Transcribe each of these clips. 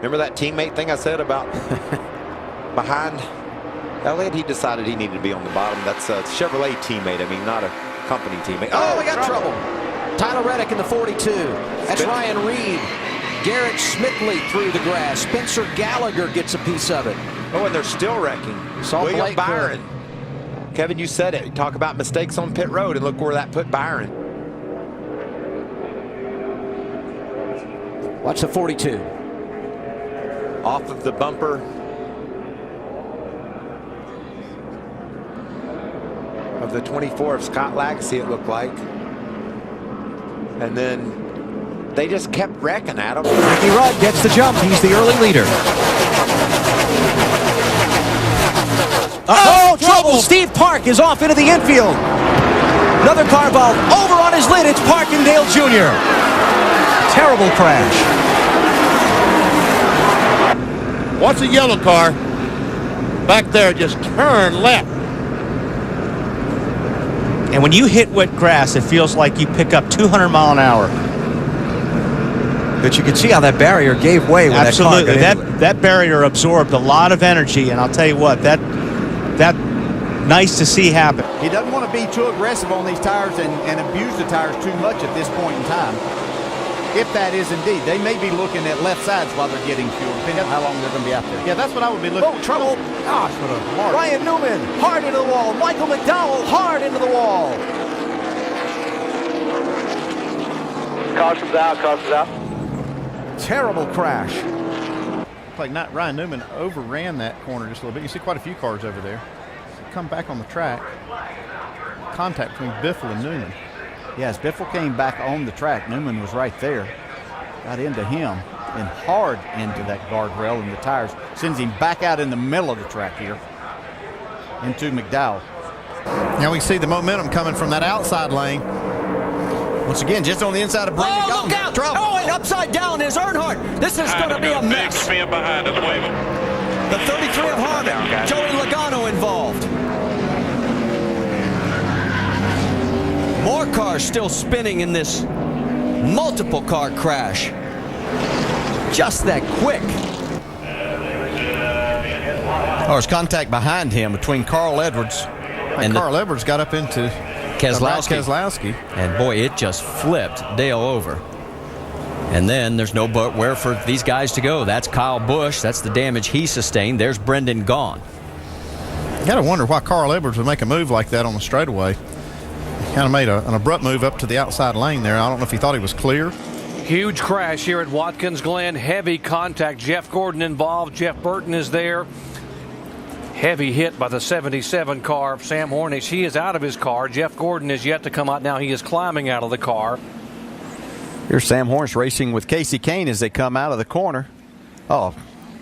Remember that teammate thing I said about behind Elliott? He decided he needed to be on the bottom. That's a Chevrolet teammate. I mean, not a company teammate. Oh, we got trouble. Tyler Reddick in the 42. That's Ryan Reed. Garrett Smithley through the grass. Spencer Gallagher gets a piece of it. Oh, and they're still wrecking. William Byron. Kevin, you said it. You talk about mistakes on pit road, and look where that put Byron. Watch the 42. Off of the bumper. Of the 24 of Scott Lagasse, it looked like. And then they just kept wrecking at him. Ricky Rudd gets the jump. He's the early leader. Oh, trouble! Steve Park is off into the infield. Another car ball over on his lid. It's Parkindale Jr. Terrible crash. Watch the yellow car back there just turn left. And when you hit wet grass, it feels like you pick up 200 miles an hour. But you can see how that barrier gave way when absolutely. that car that barrier absorbed a lot of energy, and I'll tell you what, that nice to see happen. He doesn't want to be too aggressive on these tires and abuse the tires too much at this point in time. If that is indeed, they may be looking at left sides while they're getting fuel, depending on how long they're going to be out there. Yeah, that's what I would be looking at. Oh, trouble. Gosh, what a mark. Ryan Newman, hard into the wall. Michael McDowell, hard into the wall. Caution's out, caution's out. Terrible crash. Like Ryan Newman overran that corner just a little bit. You see quite a few cars over there. Come back on the track. Contact between Biffle and Newman. Yes, Biffle came back on the track. Newman was right there. Got into him and hard into that guardrail, and the tires sends him back out in the middle of the track here into McDowell. Now we see the momentum coming from that outside lane. Once again, just on the inside of Brendan. Oh, look out! Trouble. Oh, and upside down is Earnhardt. This is going to be a mess. Big spin behind us, waving. The 33 of Harvick. Joey Logano involved. More cars still spinning in this multiple car crash. Just that quick. Oh, there's contact behind him between Carl Edwards and Carl Edwards got up into Keselowski. And boy, it just flipped Dale over. And then there's nowhere for these guys to go. That's Kyle Busch. That's the damage he sustained. There's Brendan gone. You got to wonder why Carl Edwards would make a move like that on the straightaway. Kind of made an abrupt move up to the outside lane there. I don't know if he thought he was clear. Huge crash here at Watkins Glen. Heavy contact. Jeff Gordon involved. Jeff Burton is there. Heavy hit by the 77 car of Sam Hornish. He is out of his car. Jeff Gordon is yet to come out now. He is climbing out of the car. Here's Sam Hornish racing with Casey Kane as they come out of the corner. Oh,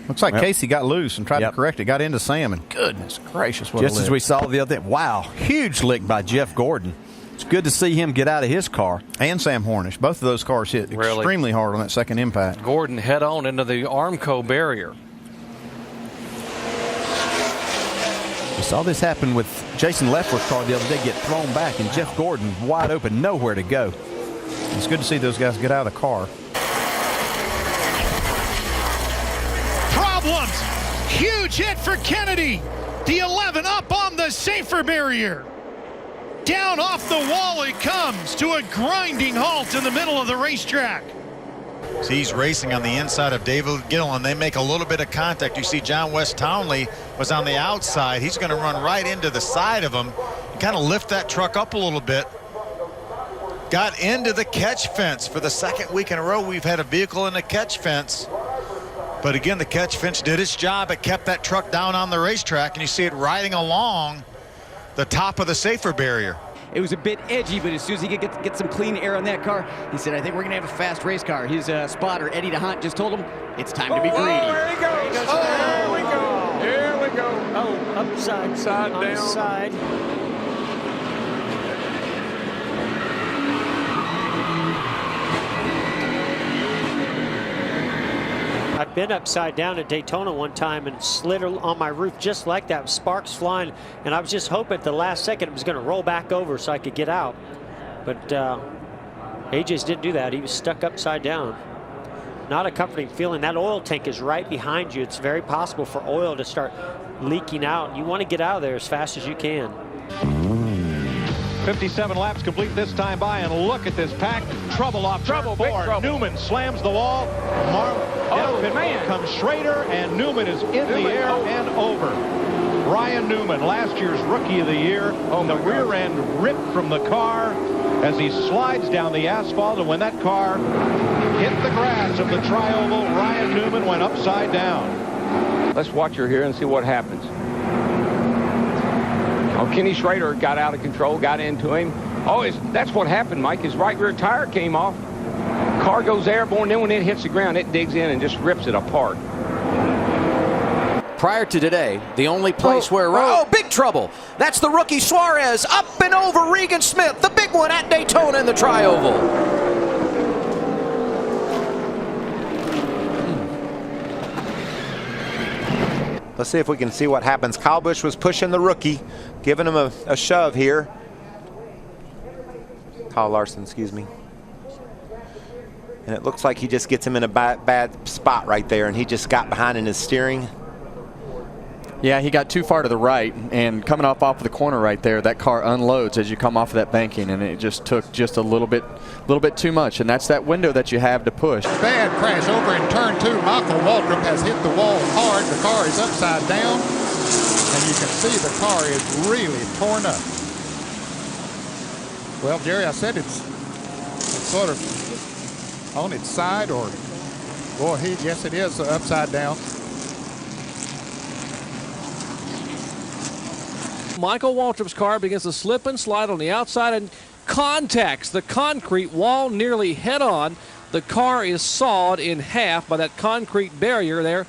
looks like Casey got loose and tried to correct it. Got into Sam, and goodness gracious, what just a lick. as we saw the other day. Wow, huge lick by Jeff Gordon. It's good to see him get out of his car. And Sam Hornish. Both of those cars hit extremely hard on that second impact. Gordon head on into the Armco barrier. We saw this happen with Jason Leffler's car the other day, get thrown back, and Jeff Gordon wide open, nowhere to go. It's good to see those guys get out of the car. Problems. Huge hit for Kennedy. The 11 up on the safer barrier. Down off the wall it comes to a grinding halt in the middle of the racetrack. So he's racing on the inside of David Gillen. They make a little bit of contact. You see John West Townley was on the outside. He's going to run right into the side of him and kind of lift that truck up a little bit. Got into the catch fence. For the second week in a row, we've had a vehicle in the catch fence. But again, the catch fence did its job. It kept that truck down on the racetrack, and you see it riding along the top of the safer barrier. It was a bit edgy, but as soon as he could get some clean air on that car, he said, I think we're going to have a fast race car. His spotter, Eddie DeHaan, just told him, it's time to be greedy. There he goes. There we go. Here we go. Oh, upside down. Side. I've been upside down at Daytona one time and slid on my roof just like that, sparks flying, and I was just hoping at the last second it was going to roll back over so I could get out. But he just didn't do that. He was stuck upside down. not a comforting feeling. That oil tank is right behind you. It's very possible for oil to start leaking out. You want to get out of there as fast as you can. 57 laps complete this time by, and look at this pack. Trouble off trouble. Newman slams the wall. Man. Comes Schrader, and Newman is in the air and over. Ryan Newman, last year's Rookie of the Year. The rear end ripped from the car as he slides down the asphalt, and when that car hit the grass of the tri-oval, Ryan Newman went upside down. Let's watch her here and see what happens. Oh, Kenny Schrader got out of control, got into him. Oh, that's what happened, Mike. His right rear tire came off. Car goes airborne, then when it hits the ground, it digs in and just rips it apart. Prior to today, the only place where... Oh, big trouble. That's the rookie Suarez up and over Regan Smith, the big one at Daytona in the tri-oval. Let's see if we can see what happens. Kyle Busch was pushing the rookie, giving him a shove here. Kyle Larson, excuse me. And it looks like he just gets him in a bad spot right there, and he just got behind in his steering. Yeah, he got too far to the right, and coming off of the corner right there, that car unloads as you come off of that banking, and it just took just a little bit too much, and that's that window that you have to push. Bad crash over in turn 2. Michael Waltrip has hit the wall hard. The car is upside down, and you can see the car is really torn up. Well, Jerry, I said it's sort of on its side, or boy, yes, it is upside down. Michael Waltrip's car begins to slip and slide on the outside and contacts the concrete wall nearly head on. The car is sawed in half by that concrete barrier there.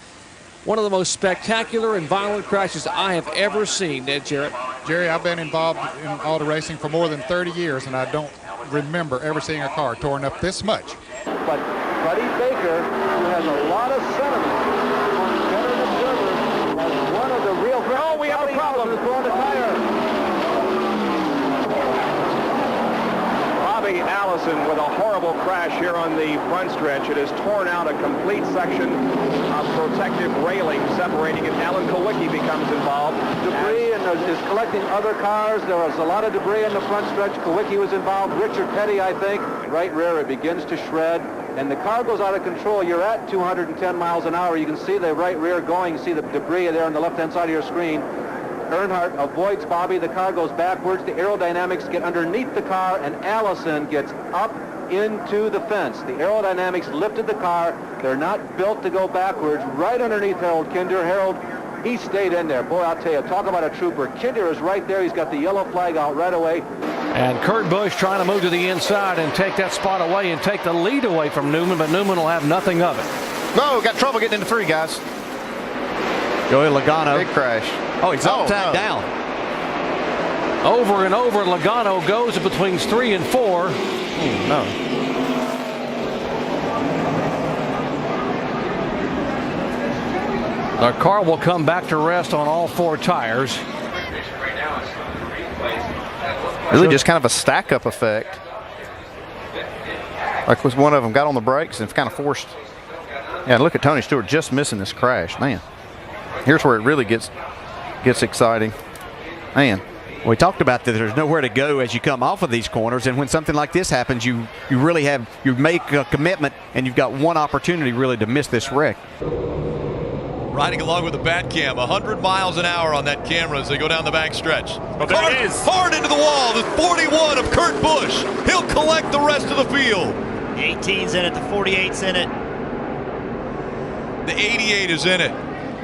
One of the most spectacular and violent crashes I have ever seen, Ed Jarrett. Jerry, I've been involved in auto racing for more than 30 years, and I don't remember ever seeing a car torn up this much. But Buddy Baker, who has a lot of sentiment on veteran observers, as one of the real... Oh, we have a problem. Bobby Allison with a horrible crash here on the front stretch. It has torn out a complete section of protective railing separating it. Alan Kowicki becomes involved. Debris and is collecting other cars. There was a lot of debris in the front stretch. Kowicki was involved. Richard Petty, I think. Right rear, it begins to shred. And the car goes out of control. You're at 210 miles an hour. You can see the right rear going. You see the debris there on the left-hand side of your screen. Earnhardt avoids Bobby. The car goes backwards. The aerodynamics get underneath the car, and Allison gets up into the fence. The aerodynamics lifted the car. They're not built to go backwards. Right underneath Harold Kinder. Harold, he stayed in there. Boy, I'll tell you, talk about a trooper. Kinder is right there. He's got the yellow flag out right away. And Kurt Busch trying to move to the inside and take that spot away and take the lead away from Newman, but Newman will have nothing of it. No, got trouble getting into 3, guys. Joey Logano. Big crash. Oh, he's upside down. Over and over, Logano goes between 3 and 4. No. The car will come back to rest on all 4 tires. Really just kind of a stack-up effect. Like was one of them got on the brakes and kind of forced. Yeah, look at Tony Stewart just missing this crash. Man, here's where it really gets exciting. Man. We talked about that there's nowhere to go as you come off of these corners, and when something like this happens, you really have, you make a commitment, and you've got one opportunity really to miss this wreck. Riding along with the bat cam, 100 miles an hour on that camera as they go down the back stretch. Oh, there it is. Hard into the wall, the 41 of Kurt Busch. He'll collect the rest of the field. The 18's in it, the 48's in it. The 88 is in it.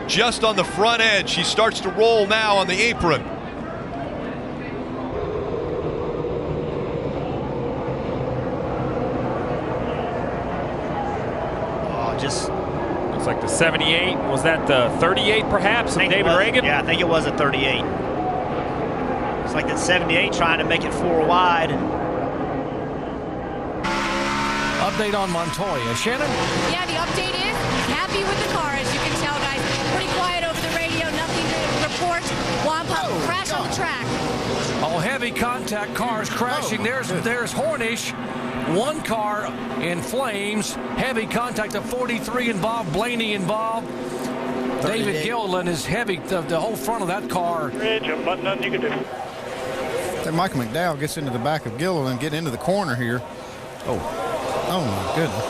Just on the front edge, she starts to roll now on the apron. Just looks like the 78. Was that the 38 perhaps of David Reagan? Yeah, I think it was a 38. It's like that 78 trying to make it 4 wide. Update on Montoya. Shannon? Yeah, the update is he's happy with the car, as you can tell, guys. Pretty quiet over the radio, nothing to report. Wampa crash on the track. Oh, heavy contact, cars crashing. There's Hornish. One car in flames. Heavy contact. The 43 involved. Blaney involved. David Gilliland is heavy. The whole front of that car. Ridge, but nothing you can do. Then Michael McDowell gets into the back of Gilliland, get into the corner here. Oh my goodness.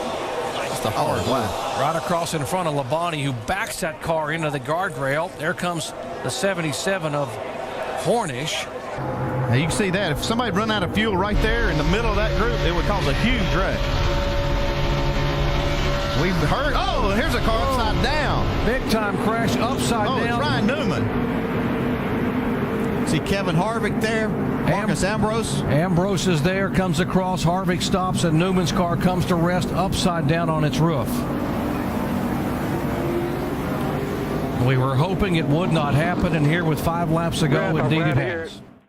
Just a hard lap. Right across in front of Labonte, who backs that car into the guardrail. There comes the 77 of Hornish. Now you can see that. If somebody run out of fuel right there in the middle of that group, it would cause a huge wreck. We've heard, oh, here's a car upside down. Big time crash upside down. It's Ryan Newman. See Kevin Harvick there. Marcus Ambrose. Ambrose is there, comes across. Harvick stops, and Newman's car comes to rest upside down on its roof. We were hoping it would not happen, and here with 5 laps to go, indeed it has.